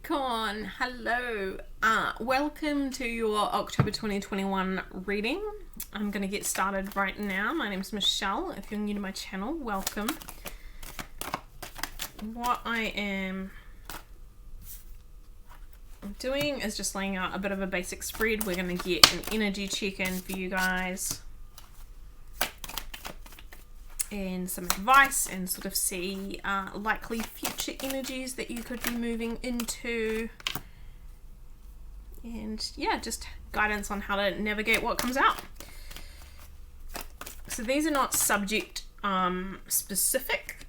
Capricorn, hello. Welcome to your October 2021 reading. I'm going to get started right now. My name is Michelle. If you're new to my channel, welcome. What I am doing is just laying out a bit of a basic spread. We're going to get an energy check-in for you guys and some advice and sort of see likely future energies that you could be moving into, and yeah, just guidance on how to navigate what comes out. So these are not subject specific,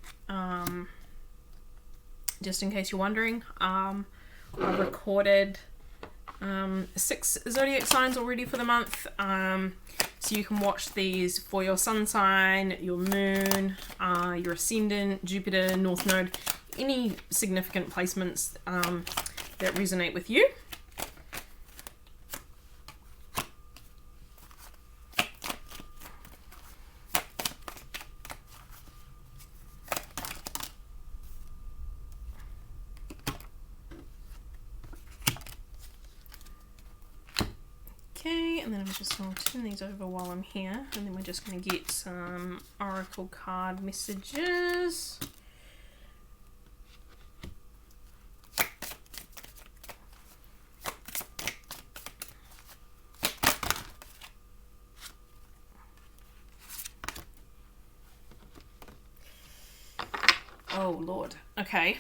just in case you're wondering. I've recorded 6 zodiac signs already for the month, so you can watch these for your sun sign, your moon, your ascendant, Jupiter, North Node, any significant placements that resonate with you. Okay, and then I'm just going to turn these over while I'm here, and then we're just going to get some oracle card messages. Oh Lord, okay.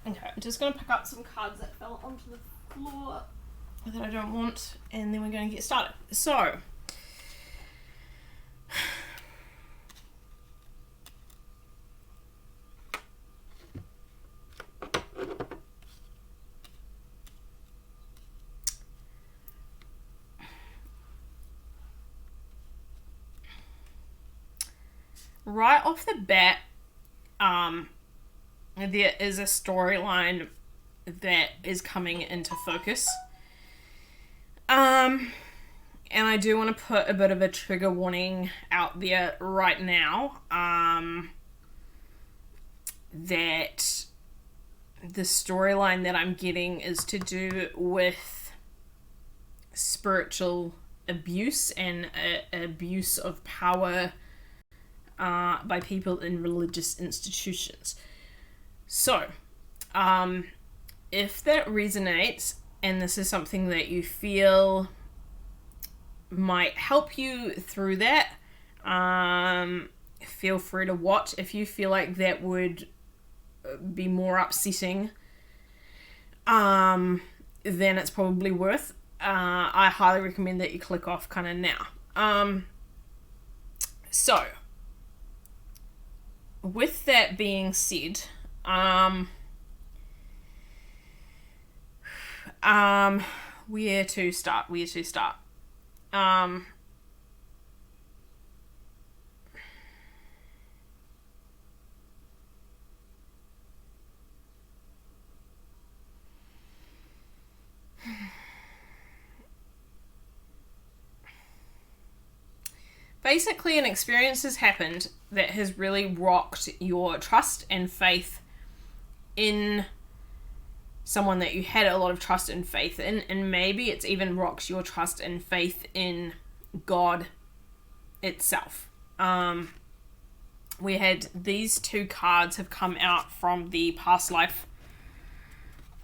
Okay, I'm just going to pick up some cards that fell onto the floor that I don't want, and then we're going to get started. So, right off the bat, there is a storyline that is coming into focus. And I do want to put a bit of a trigger warning out there right now. That the storyline that I'm getting is to do with spiritual abuse and abuse of power by people in religious institutions. So, if that resonates and this is something that you feel might help you through that, feel free to watch. If you feel like that would be more upsetting, then it's probably worth. I highly recommend that you click off kind of now. So, with that being said, where to start? Basically, an experience has happened that has really rocked your trust and faith in someone that you had a lot of trust and faith in, and maybe it's even rocked your trust and faith in God itself. We had these 2 cards have come out from the past life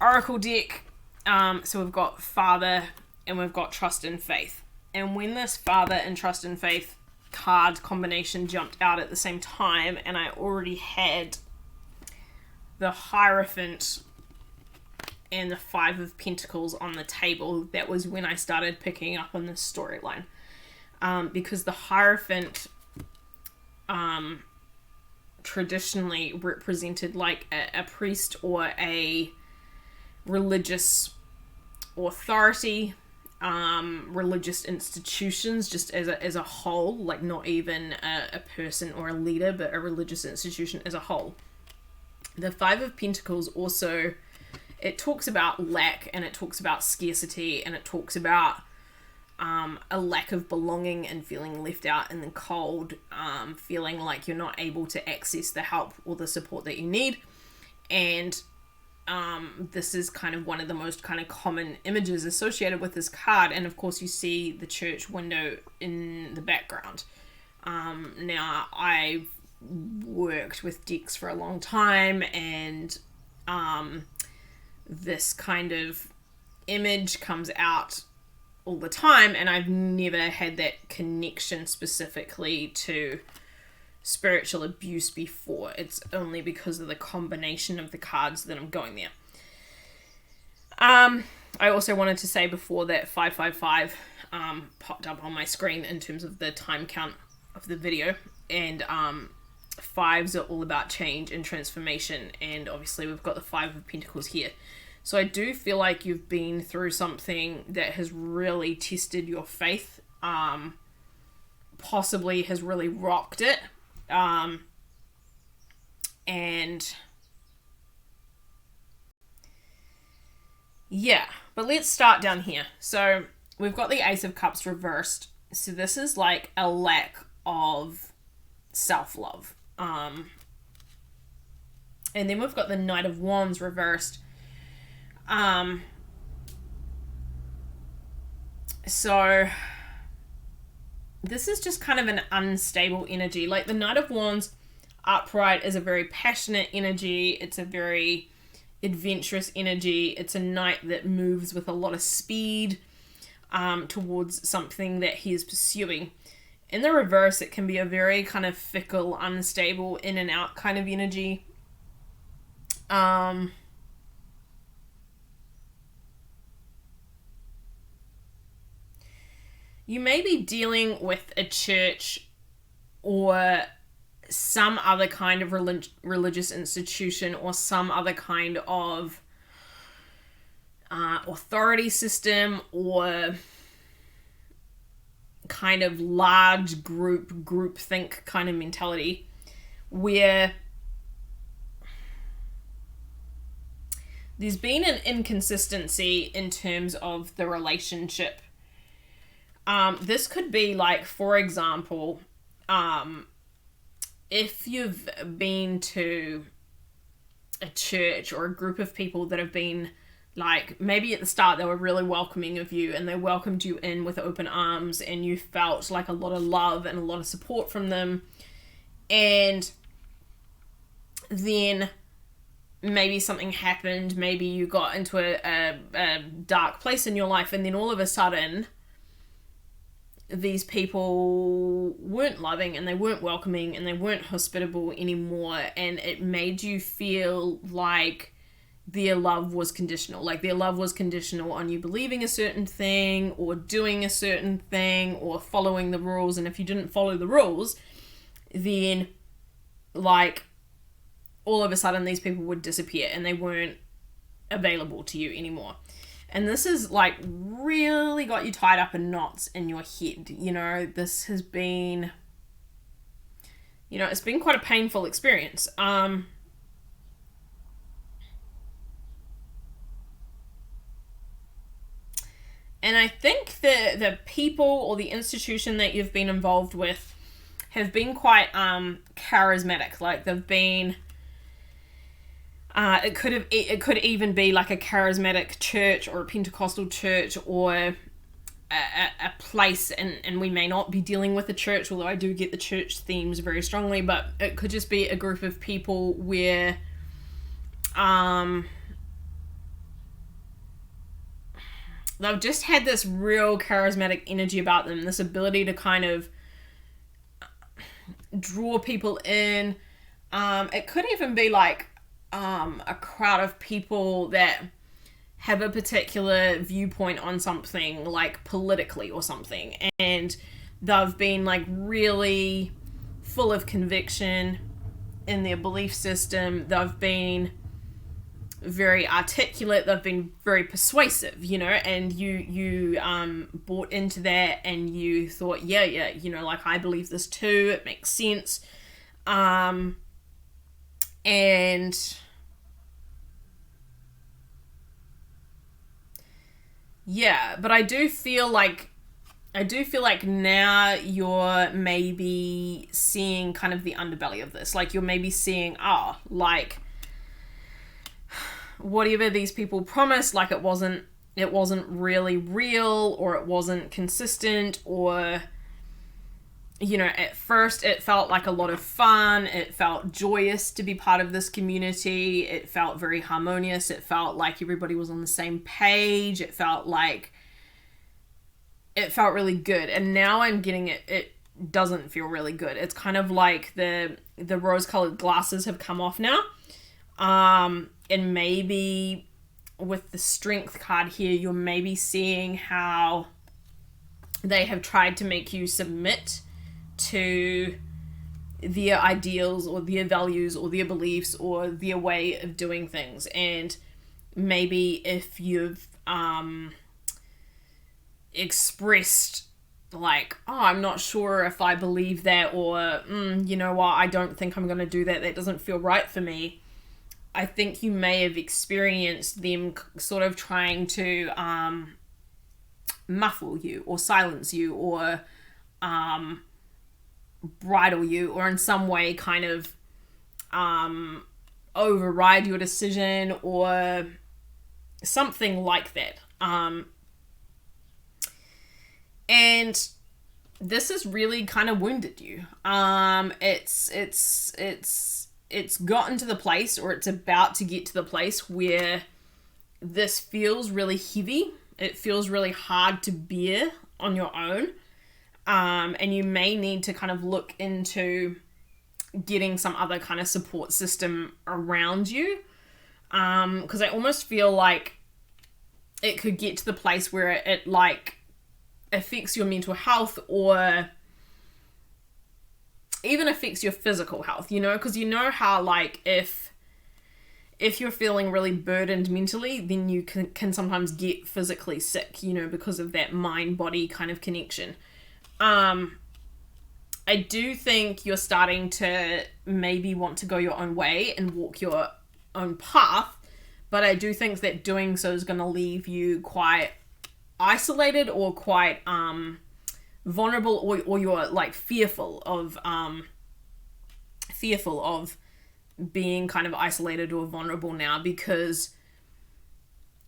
oracle deck. So we've got Father and we've got Trust and Faith. And when this Father and Trust and Faith card combination jumped out at the same time, and I already had the Hierophant and the Five of Pentacles on the table, that was when I started picking up on this storyline. Because the Hierophant traditionally represented like a priest or a religious authority, religious institutions just as a whole, like not even a person or a leader, but a religious institution as a whole. The Five of Pentacles also, it talks about lack, and it talks about scarcity, and it talks about a lack of belonging and feeling left out in the cold, feeling like you're not able to access the help or the support that you need. And this is kind of one of the most kind of common images associated with this card. And of course you see the church window in the background. Now, I've worked with decks for a long time, and this kind of image comes out all the time, and I've never had that connection specifically to spiritual abuse before. It's only because of the combination of the cards that I'm going there. I also wanted to say before that 555 popped up on my screen in terms of the time count of the video, and fives are all about change and transformation, and obviously we've got the Five of Pentacles here. So I do feel like you've been through something that has really tested your faith, possibly has really rocked it, and yeah, but let's start down here. So we've got the Ace of Cups reversed. So this is like a lack of self-love. And then we've got the Knight of Wands reversed. So this is just kind of an unstable energy. Like the Knight of Wands upright is a very passionate energy. It's a very adventurous energy. It's a knight that moves with a lot of speed towards something that he is pursuing. In the reverse, it can be a very kind of fickle, unstable, in and out kind of energy. You may be dealing with a church or some other kind of religious institution or some other kind of authority system or kind of large groupthink kind of mentality where there's been an inconsistency in terms of the relationship. This could be like, for example, if you've been to a church or a group of people that have been like, maybe at the start they were really welcoming of you and they welcomed you in with open arms and you felt like a lot of love and a lot of support from them, and then maybe something happened, maybe you got into a dark place in your life, and then all of a sudden these people weren't loving and they weren't welcoming and they weren't hospitable anymore, and it made you feel like their love was conditional. Like their love was conditional on you believing a certain thing or doing a certain thing or following the rules, and if you didn't follow the rules, then like all of a sudden these people would disappear and they weren't available to you anymore. And this has like really got you tied up in knots in your head. You know, this has been, you know, it's been quite a painful experience. And I think the people or the institution that you've been involved with have been quite charismatic. Like they've been, it could even be like a charismatic church or a Pentecostal church or a place, and we may not be dealing with a church, although I do get the church themes very strongly, but it could just be a group of people where they've just had this real charismatic energy about them, this ability to kind of draw people in. It could even be like a crowd of people that have a particular viewpoint on something, like politically or something, and they've been like really full of conviction in their belief system. They've been very articulate, they've been very persuasive, you know, and you bought into that, and you thought, yeah, you know, like, I believe this too, it makes sense. And yeah, but I do feel like now you're maybe seeing kind of the underbelly of this. Like, you're maybe seeing, like, whatever these people promised, like, it wasn't really real, or it wasn't consistent, or, you know, at first it felt like a lot of fun, it felt joyous to be part of this community, it felt very harmonious, it felt like everybody was on the same page, it felt really good. And now I'm getting it doesn't feel really good. It's kind of like the rose-colored glasses have come off now. And maybe with the Strength card here, you're maybe seeing how they have tried to make you submit to their ideals, or their values, or their beliefs, or their way of doing things. And maybe if you've expressed, like, I'm not sure if I believe that, or you know what, I don't think I'm going to do that, that doesn't feel right for me, I think you may have experienced them sort of trying to muffle you, or silence you, or bridle you, or in some way kind of override your decision, or something like that. And this has really kind of wounded you. It's gotten to the place, or it's about to get to the place, where this feels really heavy. It feels really hard to bear on your own. And you may need to kind of look into getting some other kind of support system around you. Because I almost feel like it could get to the place where it like affects your mental health, or even affects your physical health, you know, because you know how, like, if you're feeling really burdened mentally, then you can sometimes get physically sick, you know, because of that mind-body kind of connection. I do think you're starting to maybe want to go your own way and walk your own path, but I do think that doing so is going to leave you quite isolated, or quite vulnerable, or you're like fearful of being kind of isolated or vulnerable now, because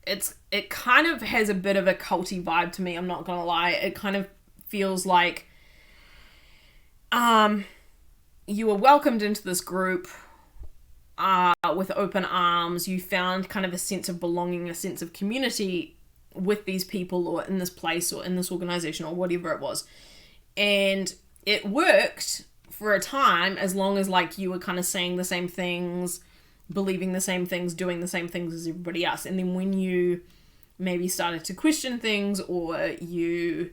it kind of has a bit of a culty vibe to me, I'm not gonna lie. It kind of feels like you were welcomed into this group with open arms. You found kind of a sense of belonging, a sense of community with these people, or in this place, or in this organization, or whatever it was. And it worked for a time, as long as, like, you were kind of saying the same things, believing the same things, doing the same things as everybody else. And then when you maybe started to question things, or you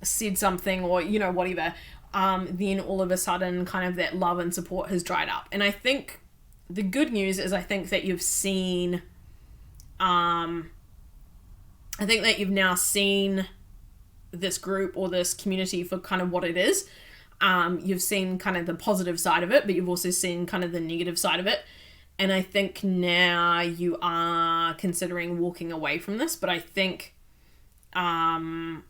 said something, or, you know, whatever, then all of a sudden kind of that love and support has dried up. And I think the good news is, I think that you've seen I think that you've now seen this group, or this community, for kind of what it is. You've seen kind of the positive side of it, but you've also seen kind of the negative side of it. And I think now you are considering walking away from this, but I think you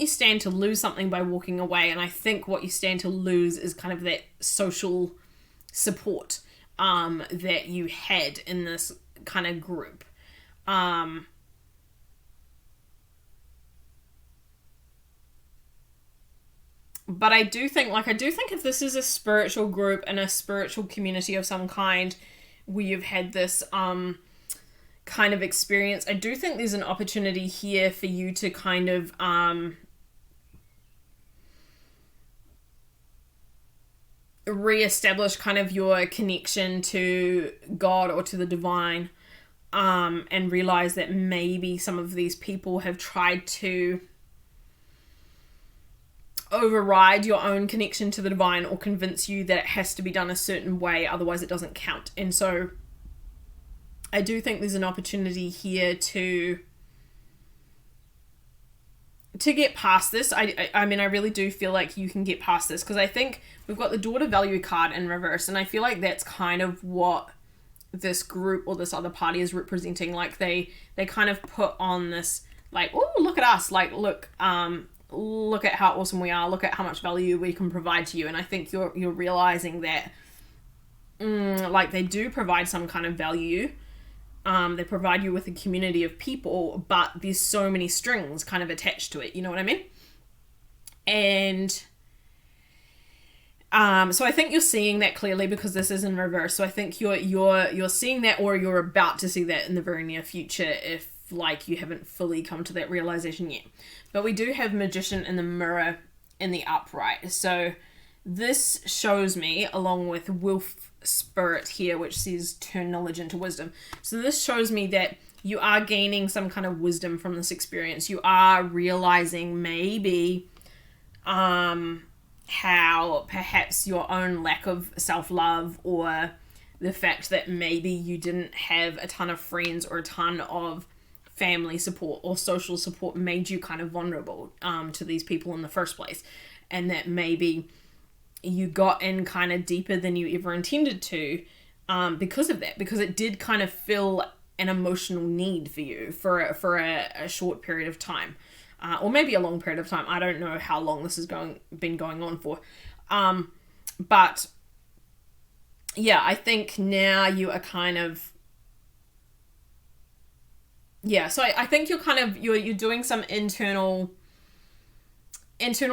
stand to lose something by walking away, and I think what you stand to lose is kind of that social support that you had in this kind of group. But I do think if this is a spiritual group and a spiritual community of some kind, where you've had this kind of experience, I do think there's an opportunity here for you to kind of reestablish kind of your connection to God or to the divine, and realize that maybe some of these people have tried to override your own connection to the divine or convince you that it has to be done a certain way, otherwise it doesn't count. And so I do think there's an opportunity here to get past this. I mean, I really do feel like you can get past this, because I think we've got the daughter value card in reverse, and I feel like that's kind of what this group or this other party is representing. Like they kind of put on this, like, oh, look at us, like, look at how awesome we are, look at how much value we can provide to you. And I think you're realizing that like they do provide some kind of value. They provide you with a community of people, but there's so many strings kind of attached to it, you know what I mean? And so I think you're seeing that clearly, because this is in reverse. So I think you're seeing that, or you're about to see that in the very near future, if like you haven't fully come to that realization yet. But we do have Magician in the mirror in the upright. So this shows me, along with Wolf Spirit here, which says turn knowledge into wisdom. So this shows me that you are gaining some kind of wisdom from this experience. You are realizing maybe how perhaps your own lack of self-love, or the fact that maybe you didn't have a ton of friends or a ton of family support or social support, made you kind of vulnerable to these people in the first place. And that maybe you got in kind of deeper than you ever intended to because of that, because it did kind of fill an emotional need for you for a short period of time, or maybe a long period of time. I don't know how long this has been going on for, but yeah, I think now you are kind of, yeah, so I think you're kind of, you're doing some internal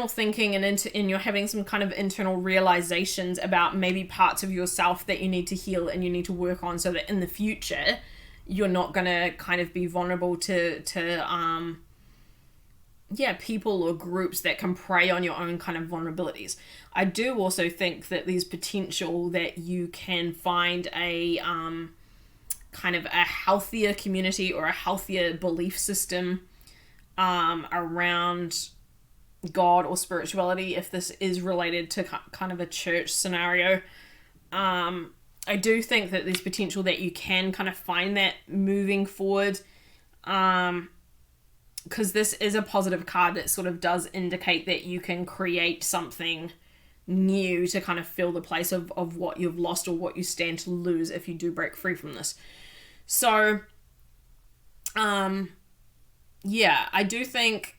thinking, and you're having some kind of internal realizations about maybe parts of yourself that you need to heal and you need to work on, so that in the future you're not going to kind of be vulnerable to people or groups that can prey on your own kind of vulnerabilities. I do also think that there's potential that you can find a kind of a healthier community or a healthier belief system around God or spirituality, if this is related to kind of a church scenario. I do think that there's potential that you can kind of find that moving forward, because this is a positive card that sort of does indicate that you can create something new to kind of fill the place of what you've lost or what you stand to lose if you do break free from this. So yeah, I do think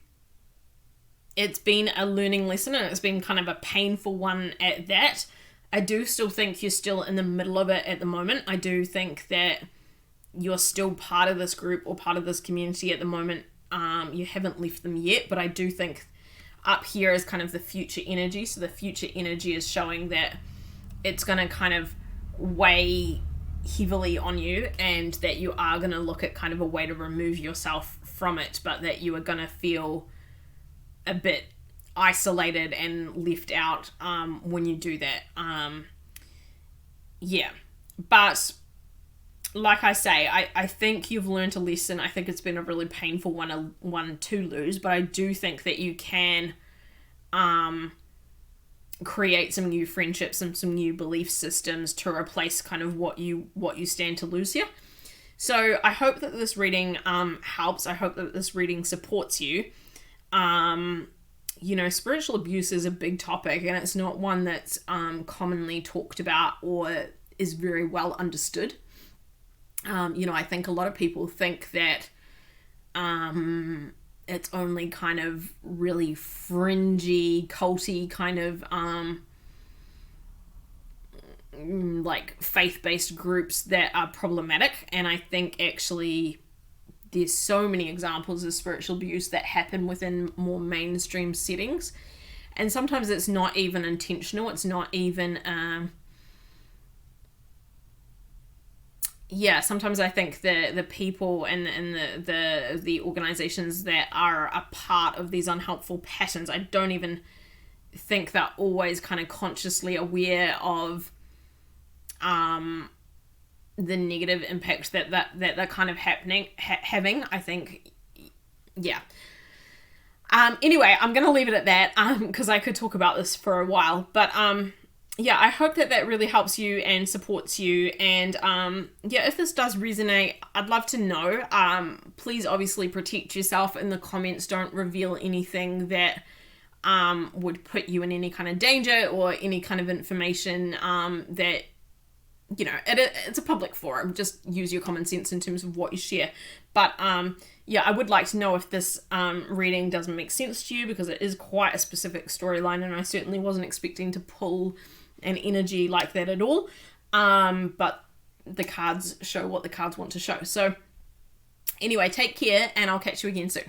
it's been a learning lesson, and it's been kind of a painful one at that. I do still think you're still in the middle of it at the moment. I do think that you're still part of this group or part of this community at the moment. You haven't left them yet, but I do think up here is kind of the future energy. So the future energy is showing that it's going to kind of weigh heavily on you, and that you are going to look at kind of a way to remove yourself from it, but that you are going to feel a bit isolated and left out when you do that. Yeah, but like I say, I think you've learned a lesson. I think it's been a really painful one to lose, but I do think that you can create some new friendships and some new belief systems to replace kind of what you stand to lose here. So I hope that this reading helps. I hope that this reading supports you. You know, spiritual abuse is a big topic, and it's not one that's commonly talked about or is very well understood. You know, I think a lot of people think that it's only kind of really fringy, culty kind of like faith-based groups that are problematic. And I think actually there's so many examples of spiritual abuse that happen within more mainstream settings, and sometimes it's not even intentional. It's not even sometimes I think the people and the organizations that are a part of these unhelpful patterns, I don't even think they're always kind of consciously aware of the negative impact that they're kind of having. I think, yeah. Anyway, I'm gonna leave it at that, because I could talk about this for a while, but yeah, I hope that really helps you and supports you, and yeah, if this does resonate, I'd love to know. Please obviously protect yourself in the comments. Don't reveal anything that would put you in any kind of danger, or any kind of information that, you know, it's a public forum. Just use your common sense in terms of what you share. But yeah, I would like to know if this reading doesn't make sense to you, because it is quite a specific storyline, and I certainly wasn't expecting to pull an energy like that at all. But the cards show what the cards want to show. So anyway, take care, and I'll catch you again soon.